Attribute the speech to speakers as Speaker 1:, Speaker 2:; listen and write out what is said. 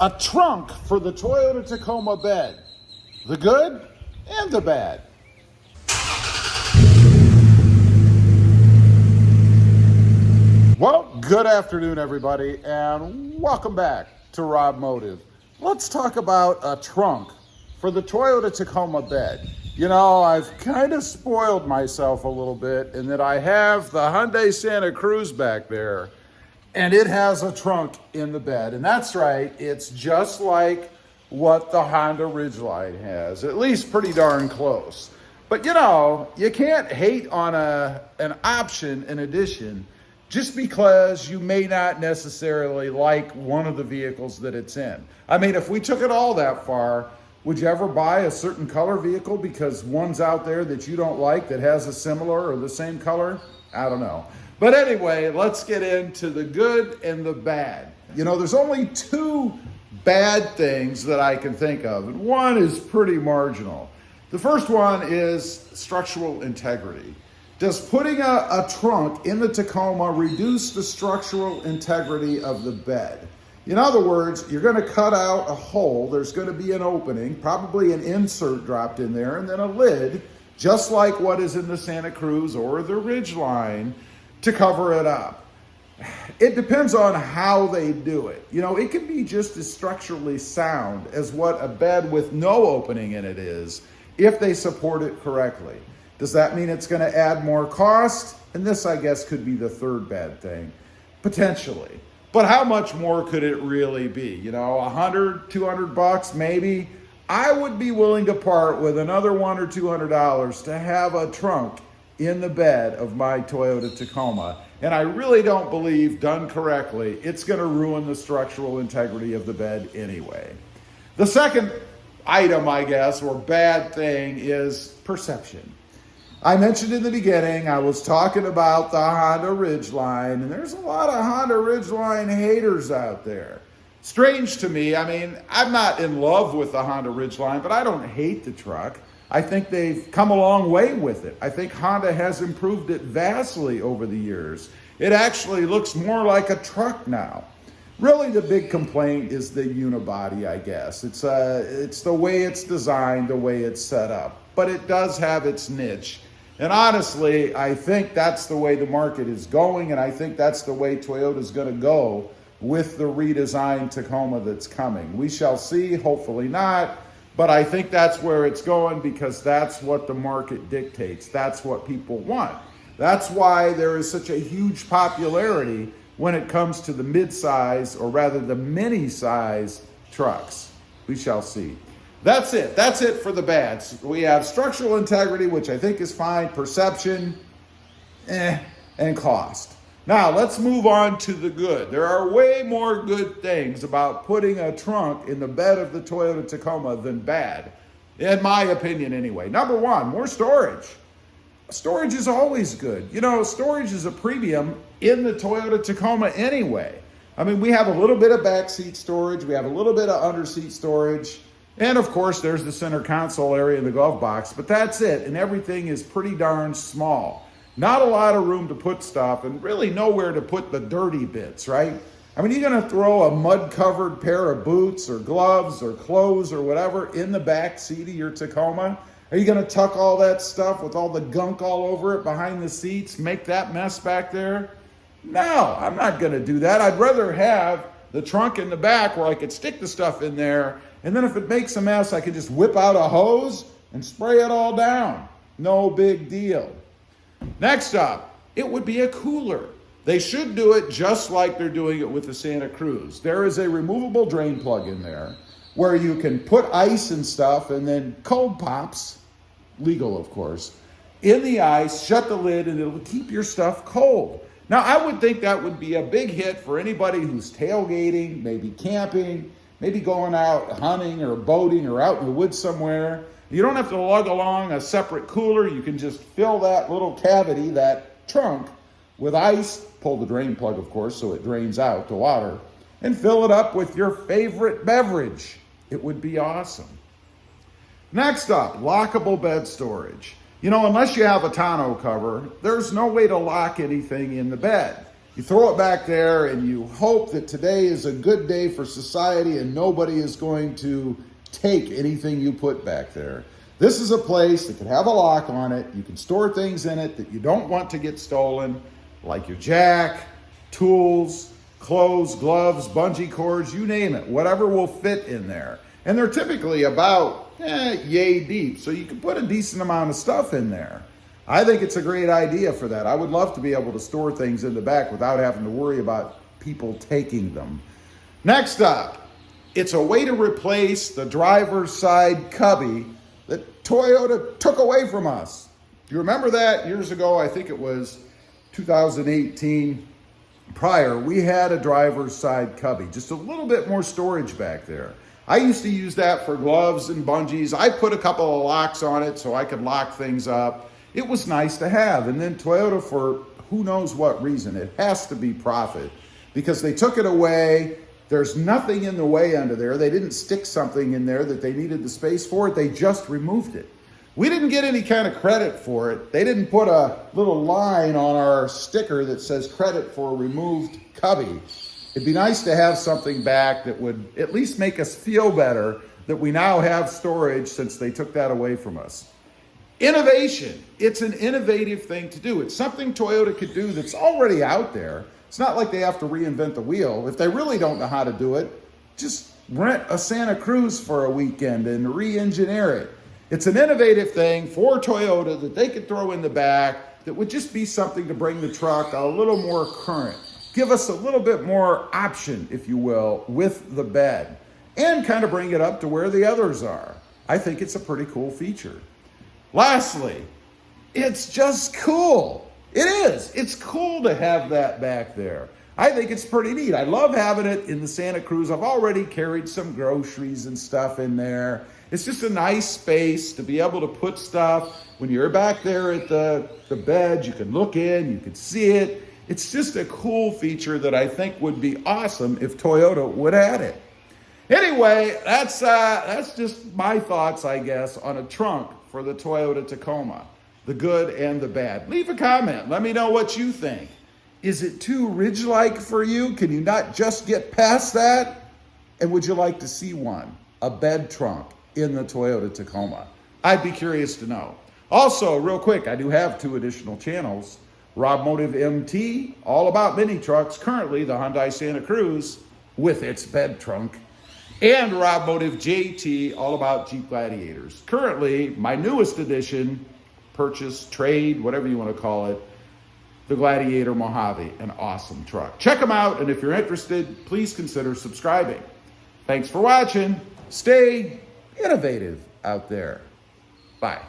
Speaker 1: A trunk for the Toyota Tacoma bed. The good and the bad. Well, good afternoon, everybody, and welcome back to RobMotive. Let's talk about a trunk for the Toyota Tacoma bed. You know, I've kind of spoiled myself a little bit in that I have the Hyundai Santa Cruz back there, and it has a trunk in the bed. And that's right, it's just like what the Honda Ridgeline has, at least pretty darn close. But you know, you can't hate on an option, an addition, just because you may not necessarily like one of the vehicles that it's in. I mean, if we took it all that far, would you ever buy a certain color vehicle because one's out there that you don't like that has a similar or the same color? I don't know. But anyway, let's get into the good and the bad. You know, there's only two bad things that I can think of, and one is pretty marginal. The first one is structural integrity. Does putting a trunk in the Tacoma reduce the structural integrity of the bed? In other words, you're going to cut out a hole, there's going to be an opening, probably an insert dropped in there, and then a lid, just like what is in the Santa Cruz or the Ridgeline, to cover it up. It depends on how they do it. You know, it can be just as structurally sound as what a bed with no opening in it is, if they support it correctly. Does that mean it's going to add more cost? And this, I guess, could be the third bad thing, potentially. But how much more could it really be? You know, $100, $200 maybe. I would be willing to part with another $100 or $200 to have a trunk in the bed of my Toyota Tacoma. And I really don't believe, done correctly, it's going to ruin the structural integrity of the bed anyway. The second item, I guess, or bad thing is perception. I mentioned in the beginning, I was talking about the Honda Ridgeline, and there's a lot of Honda Ridgeline haters out there. Strange to me. I mean, I'm not in love with the Honda Ridgeline, but I don't hate the truck. I think they've come a long way with it. I think Honda has improved it vastly over the years. It actually looks more like a truck now. Really, the big complaint is the unibody, I guess. It's the way it's designed, the way it's set up. But it does have its niche. And honestly, I think that's the way the market is going, and I think that's the way Toyota's going to go with the redesigned Tacoma that's coming. We shall see, hopefully not. But I think that's where it's going because that's what the market dictates. That's what people want. That's why there is such a huge popularity when it comes to the mid-size, or rather the mini-size trucks. We shall see. That's it. That's it for the bads. We have structural integrity, which I think is fine, perception, and cost. Now, let's move on to the good. There are way more good things about putting a trunk in the bed of the Toyota Tacoma than bad, in my opinion anyway. Number one, more storage. Storage is always good. You know, storage is a premium in the Toyota Tacoma anyway. I mean, we have a little bit of backseat storage, we have a little bit of underseat storage, and of course, there's the center console area in the glove box, but that's it, and everything is pretty darn small. Not a lot of room to put stuff, and really nowhere to put the dirty bits, right? I mean, you're going to throw a mud-covered pair of boots or gloves or clothes or whatever in the back seat of your Tacoma? Are you going to tuck all that stuff with all the gunk all over it behind the seats, make that mess back there? No, I'm not going to do that. I'd rather have the trunk in the back where I could stick the stuff in there, and then if it makes a mess, I could just whip out a hose and spray it all down. No big deal. Next up, it would be a cooler. They should do it just like they're doing it with the Santa Cruz. There is a removable drain plug in there where you can put ice and stuff and then cold pops, legal of course, in the ice, shut the lid, and it'll keep your stuff cold. Now, I would think that would be a big hit for anybody who's tailgating, maybe camping, maybe going out hunting or boating or out in the woods somewhere. You don't have to lug along a separate cooler. You can just fill that little cavity, that trunk, with ice, pull the drain plug, of course, so it drains out the water, and fill it up with your favorite beverage. It would be awesome. Next up, lockable bed storage. You know, unless you have a tonneau cover, there's no way to lock anything in the bed. You throw it back there and you hope that today is a good day for society and nobody is going to take anything you put back there. This is a place that can have a lock on it. You can store things in it that you don't want to get stolen, like your jack, tools, clothes, gloves, bungee cords, you name it, whatever will fit in there. And they're typically about yay deep, so you can put a decent amount of stuff in there. I think it's a great idea for that. I would love to be able to store things in the back without having to worry about people taking them. Next up, it's a way to replace the driver's side cubby that Toyota took away from us. You remember that years ago? I think it was 2018. Prior, we had a driver's side cubby, just a little bit more storage back there. I used to use that for gloves and bungees. I put a couple of locks on it so I could lock things up. It was nice to have. And then Toyota, for who knows what reason, it has to be profit, because they took it away. There's nothing in the way under there. They didn't stick something in there that they needed the space for. They just removed it. We didn't get any kind of credit for it. They didn't put a little line on our sticker that says credit for removed cubby. It'd be nice to have something back that would at least make us feel better that we now have storage since they took that away from us. Innovation. It's an innovative thing to do. It's something Toyota could do that's already out there. It's not like they have to reinvent the wheel. If they really don't know how to do it, just rent a Santa Cruz for a weekend and re-engineer it. It's an innovative thing for Toyota that they could throw in the back that would just be something to bring the truck a little more current. Give us a little bit more option, if you will, with the bed, and kind of bring it up to where the others are. I think it's a pretty cool feature. Lastly, it's just cool. It is. It's cool to have that back there. I think it's pretty neat. I love having it in the Santa Cruz. I've already carried some groceries and stuff in there. It's just a nice space to be able to put stuff. When you're back there at the bed, you can look in, you can see it. It's just a cool feature that I think would be awesome if Toyota would add it. Anyway, that's just my thoughts, I guess, on a trunk for the Toyota Tacoma, the good and the bad. Leave a comment. Let me know what you think. Is it too Ridge-like for you? Can you not just get past that? And would you like to see one, a bed trunk in the Toyota Tacoma? I'd be curious to know. Also, real quick, I do have 2 additional channels. RobMotive MT, all about mini trucks, currently the Hyundai Santa Cruz with its bed trunk. And RobMotive JT, all about Jeep Gladiators. Currently, my newest edition, purchase, trade, whatever you want to call it, the Gladiator Mojave, an awesome truck. Check them out, and if you're interested, please consider subscribing. Thanks for watching. Stay innovative out there. Bye.